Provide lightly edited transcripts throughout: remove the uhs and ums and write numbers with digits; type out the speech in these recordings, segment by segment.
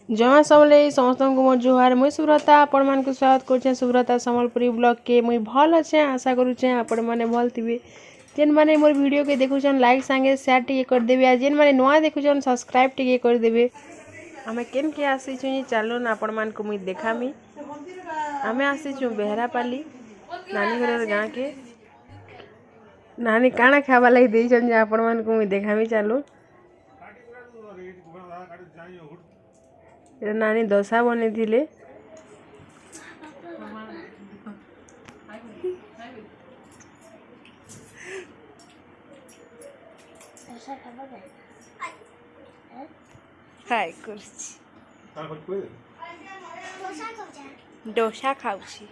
जहाँ सबले समस्त को मोर जुहार मुई सुब्रता आपण मान को स्वागत करछे सुब्रता संबलपुरी ब्लॉग के मुई भल अच्छे आशा करूछे आपण माने भल थिबे जेन माने मोर वीडियो के देखुछन लाइक संगे शेयर टिके कर देबे आ जेन माने नवा देखुछन सब्सक्राइब टिके कर देबे। हमें केन के आसी छु चलो आपण मान को मुई देखामी। हमें आसी छु बेहरापाली नानी घर गाँ के नानी काना खावा लगी देछन जे आपण मान को मुई देखामी चलो। नानी दोसा बने थिले हाय करछि डोसा खाउछि।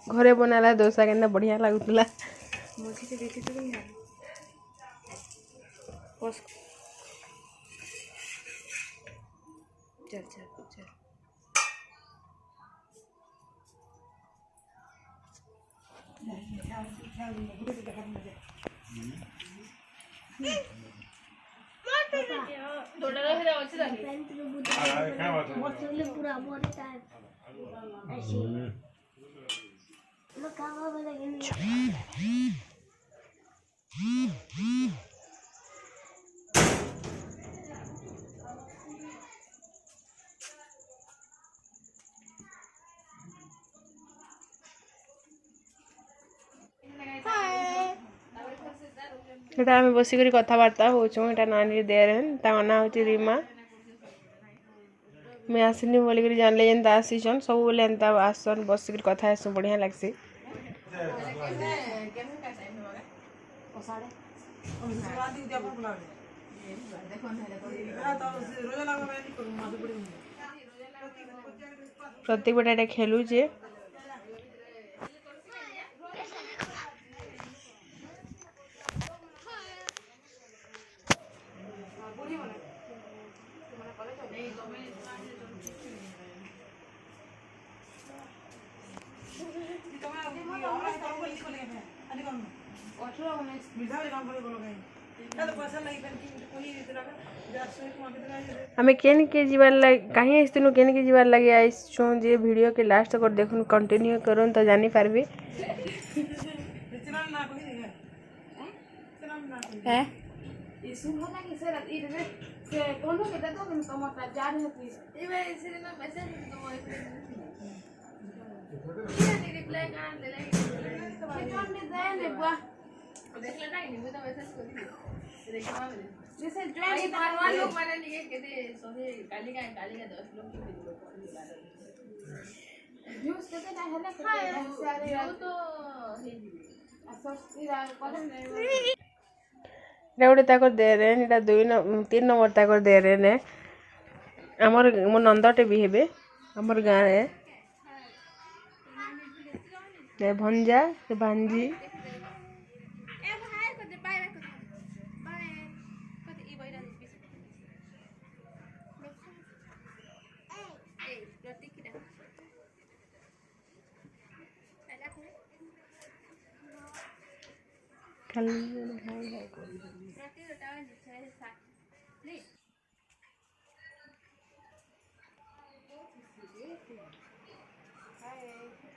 घरे बनाला डोसा केना बढ़िया लागुतला मुझे देखि तो नहीं बस चल चल चल थोड़ा रहे अच्छे पूरा बॉडी टाइप ऐसे एटा हमें बसिक कथबार्ता होचु एटा नानी देरन ता ना होची रीमा मैं आसनी बोलिक जानले जेनता आसीछन सब बोले एंता आसन बसिक कथा हेसु बढ़िया लागसी। प्रत्येक बेटा खेलू जे हमें केन के जीवार लगे कहीं आसनु केन के जीवार लगे आइछु जे वीडियो के लास्ट तक देखुन कंटिन्यू करन तो जानी पारबे। है इसु होला कि से रात इरे से कोनो के दे दो हम टमाटर जार है इबे इसे ना मैसेज तो ये रिप्लाई कर दे ले किचन में जाए ने बुआ देख लेना ही नहीं तो मैसेज कर दी देखा जैसे ज्वाइन मारवा लोग माने नहीं कहते सोहे काली का 10 लोग की वीडियो व्यूज कहते ना है ना वो तो हे सब्सक्राइब कर गोटे तक दे रहे हैं 3 नंबर तक दे रहे हैं आमर मो नंदटे भी हेबे आमर गाँव रे भंजा से भांजी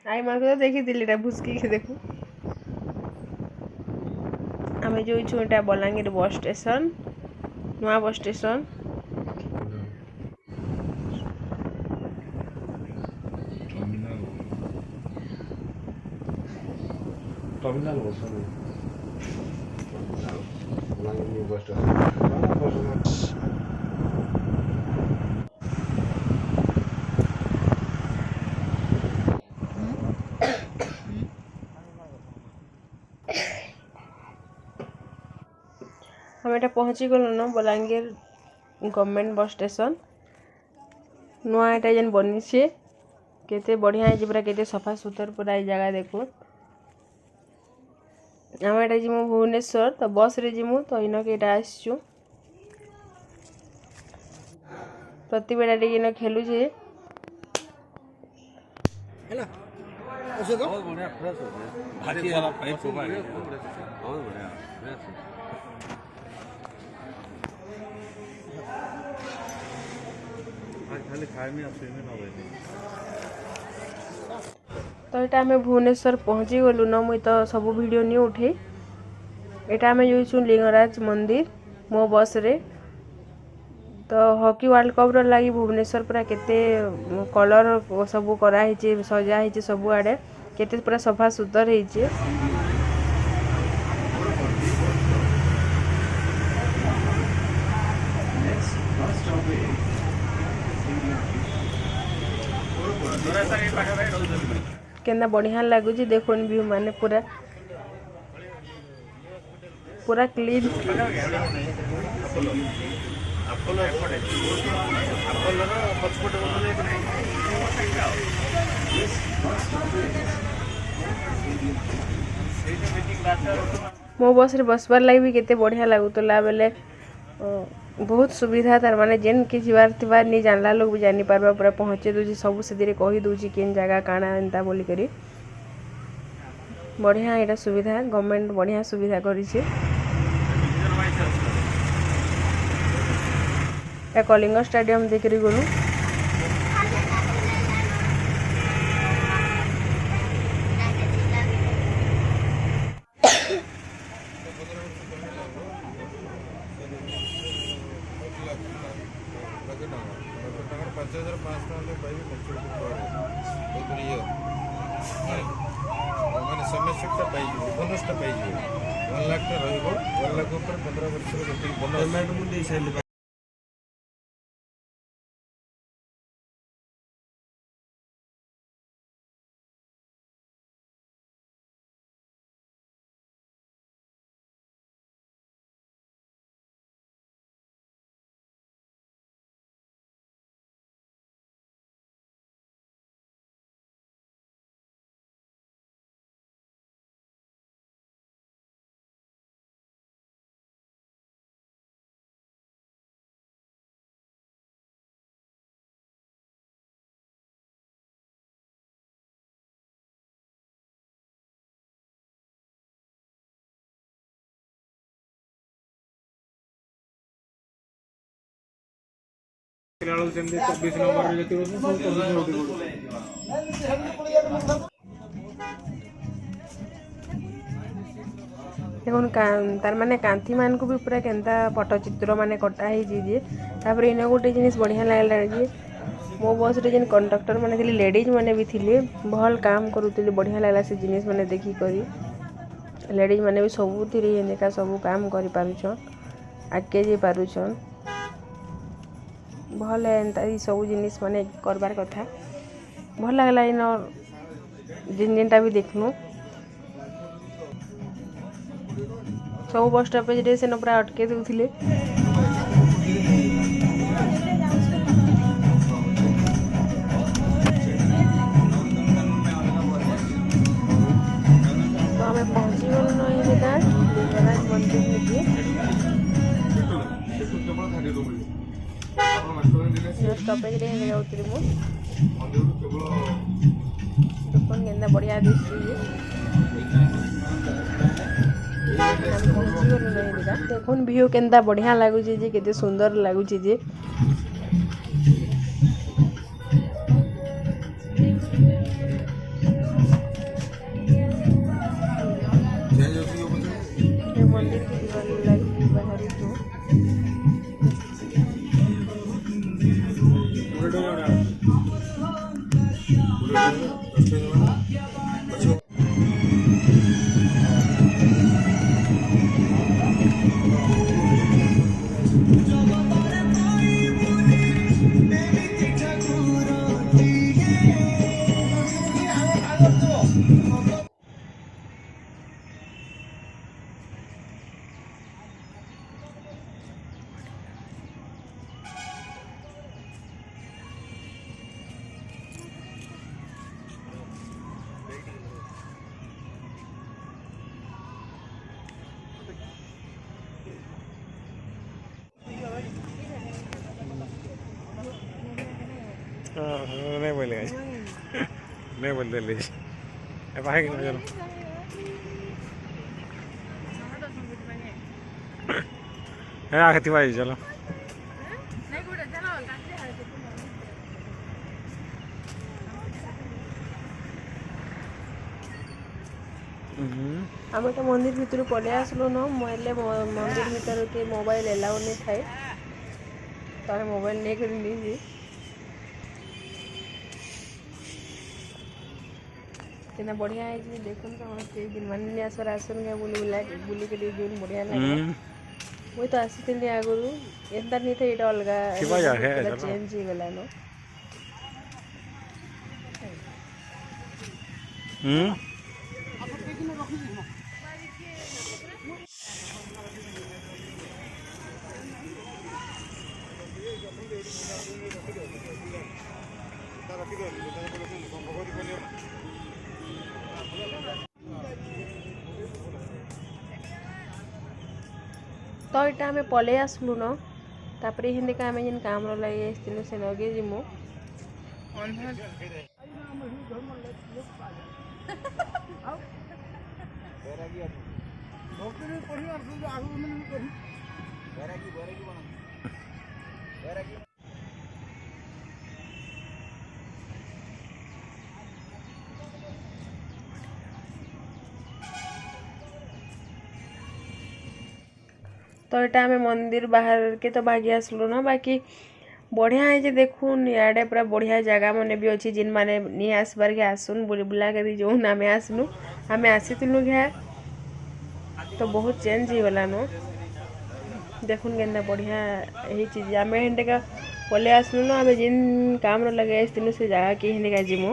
आई मान को देखी दिल्ली भुसकी के देखू आम जो छुटा बलांगीर बस स्टेशन नुआ बस स्टेशन टर्मिनल बस बलांगीर बस स्टेशन हम एटा पहुँची गलु न बलांगीर गवर्नमेंट बस स्टेशन नुआ एटा जेन बनी छे केते बढ़िया है पूरा केते सफा सुतर पूरा ई जगह देखो आम एटा जीमु भुवनेश्वर तो बस रे जीमु तो इनके एटा आसचु प्रतिबेड़ा टे इन खेलु जे हेला ऐसे तो बहुत बढ़िया फ्रेश हो गया भारी वाला पाइप होगा बहुत बढ़िया फ्रेश आज खाली खाए में आप में ना बैठे तो यहाँ आम भुवनेश्वर पहुँची गलु न मुई तो सब वीडियो नहीं उठे यहाँ आम जाइछु लिंगराज मंदिर मो बस रे तो हॉकी वर्ल्ड कप रो लगी भुवनेश्वर पूरा केते कलर सब कराई सजा है सब आड़े केते पूरा सफा सुतर है केना बढ़िया लगुच देखुन व्यू माने पूरा पूरा क्लीन मो बस रे बसबार लगी भी केते बढ़िया लगुतला बेले बहुत सुविधा तार माने जेन के जीवार थिबार नहीं जानला लोग भी जानी पारबा पूरा पहुँचे दूची सब से कही दूची केन जगह काना एंता बोली करी बढ़िया एटा सुविधा गवर्नमेंट बढ़िया सुविधा करी छे ए कलिंग स्टेडियम देखरी गलु समस्या बोनस पाई 1 लाख 1 लाख ऊपर 15 वर्ष बोनस देखुन तार माने कांथी मान को भी पूरा केनता पट्टचित्र माने कटा है जे तापर इन गोटे जिनिस बढ़िया लागला जे मो बस रे जेन कंडक्टर माने थिले लेडीज माने भी थिले भल काम करूतिले बढ़िया लागला से जिनिस माने देखी करी लेडीज माने भी सब थिरे एनेका सब काम करि पारुछन आगे जे पारुछन भल एंता सब जिनिस माने करबार कथा भल लागला इन जिन जिनटा भी देखनु सब बस स्टॉपेज रे से पूरा अटके देउथिले तो हमें पहुंची गलु न ये जगह लिंगराज मंदिर में स्टॉपेज रे जाउतरी मु देखुन केनता बढ़िया दिसछि देखुन व्यू केनता बढ़िया लगुच जे केते सुंदर लगुच जे मंदिर के दीवार लगी बाहर तो नहीं बोलेगा नहीं बोलते ले पाए कि नहीं चलो है आखती भाई चलो आम तो मंदिर भितर पलि आसलु न मोबाइल मंदिर भीतर के मोबाइल एलाउ नहीं थाए तो आम मोबाइल नहीं कर कितना बढ़िया है जी देखो समस्ते दिन मान आसर आसन क्या बुली के जो बढ़िया लगे मुई तो आसी आगुरी एंता नहीं थे ये अलग चेंज हो गला न तो यहाँ आम पलि आसलु न तापर हिंदी का आम जेन काम लगे से नगे जीमु तो यहाँ आम मंदिर बाहर के तो भागी आसलु न बाकी बढ़िया है जे देखुन याडे पूरा बढ़िया जगह मैंने भी अच्छी जिन मैंने नहीं आसबार के आसुन बुली बुला कर जो आम आसलु आम आसीलु घे तो बहुत चेंज हो गला न देखुन के बढ़िया यही चीज आम हिंदे का पलि आसलु न आम जिन काम लगे से जगह के हिंदे का जीमु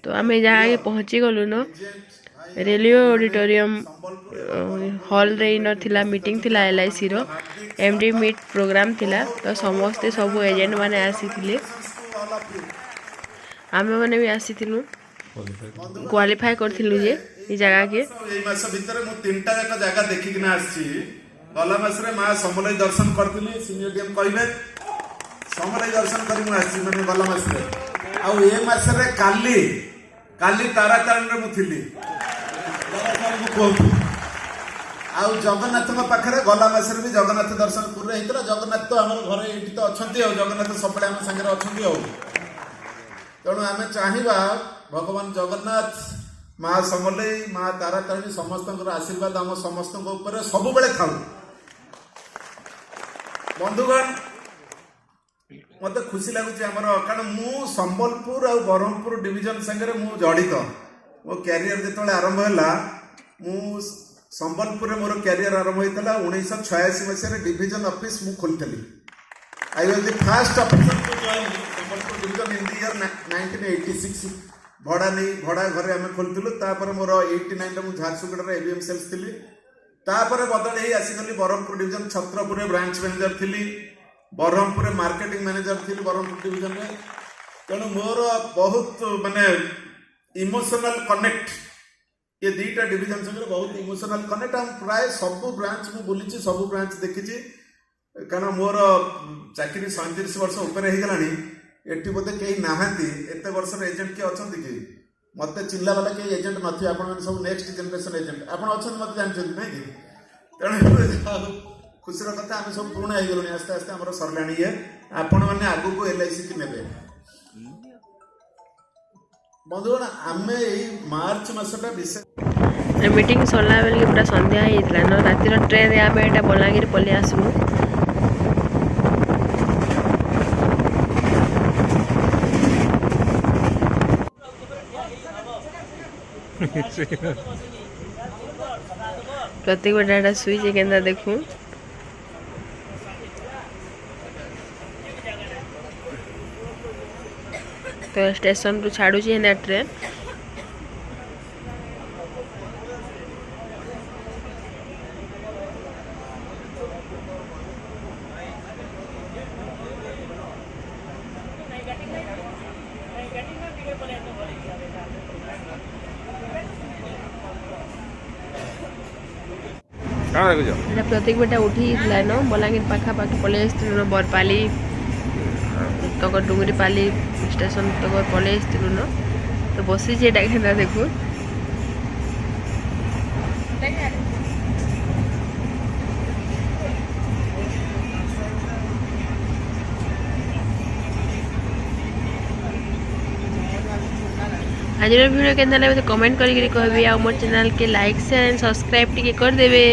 तो आम जहाँ पहुँची गलु न रेलवे ऑडिटोरियम हॉल रे नथिला मीटिंग थिला LIC रो MD मीट प्रोग्राम थिला तो समस्ते सब एजेंट माने आसी थिले आमे माने भी आसी थिलु क्वालिफाई करथिलु जे ई जगह के ए मास भीतर मु तीनटा एक जगह देखि कि ना आसी गला मास रे मां समलय दर्शन करथिली सीनियर डीएम कहबे समलय दर्शन करी मु आसी माने गला मास रे आ ए मास रे काली तारा तारण रे मु थिली आउ जगन्नाथ पाखे गला मासरे भी जगन्नाथ दर्शन पूरे होता जगन्नाथ तो आम घर ये तो अच्छा जगन्नाथ सब आम सागर अच्छा तेणु आम चाहिए भगवान जगन्नाथ माँ समलई माँ तारा तारिणी समस्त आशीर्वाद आम समस्त सब था बंधुगण मत खुशी लगुच कारण मु संबलपुर और ब्रह्मपुर डिविजन संगे मु जड़ित मो क्यारियर जो आरंभ है मु संबलपुर में मोर क्यारियर आरंभ होता 1986 मसीह डिविजन ऑफिस मु खोली I was the first officer to join Sambalpur division in the year 1986 भड़ा नहीं भड़ा घर आम खोलूँ मोर 89 मु झारसुगुड़ा एबीएम सेल्स थी बदल ही आसीगली Brahmapur division Chhatrapur branch manager थी ब्रह्मपुर मार्केटिंग मैनेजर थी ब्रह्मपुर डिविजन में तेणु मोर बहुत माने इमोशनल कनेक्ट ये दीटा डिविजन संगे बहुत इमोशनल कनेक्ट हम प्राय सब ब्रांच में बुली सब ब्रांच देखी कारण मोर चाकरी 37 वर्ष ऊपर हो एटी बोधे कहीं नहांती एत वर्ष एजेंट किए अच्छा कि मत चिल्ला वाला कहीं एजेंट नथी आप सब नेक्स्ट जनरेशन एजेंट आप मत जानते ना कि तेणु खुशी कथा आम सब पुराणा हो गलु आस्ते आस्ते आम सरला ये आपण मैंने आगू को LIC की ने बंधुगण आम मार्च मसटा विशेष मीटिंग सरला बेल पूरा संध्या होता न रातिर ट्रेन आम यहाँ बलांगीर पलि आसलु प्रत्येक बेटा सुई के देखूँ तो स्टेशन रु छाड़ू ट्रेन କାଣା ଦେଖୁଛ ଏଇଟା ପ୍ରତୀକ ବେଟା ଉଠିଥିଲା ନ ବଲାଙ୍ଗୀର ପାଖାପାଖି ପଳେଇ ଆସିଥିଲୁ ନ ବରପାଲି ତକ ଡୁଙ୍ଗରି ପାଲି ଷ୍ଟେସନ ତକ ପଳେଇ ଆସିଥିଲୁ ନ ତ ବସିଛି ଏଇଟା କେନ୍ତା ଦେଖୁ आज वीडियो के कमेंट करके कहबे आ मोर चैनल के लाइक शेयर एंड सब्सक्राइब टिके कर देबे।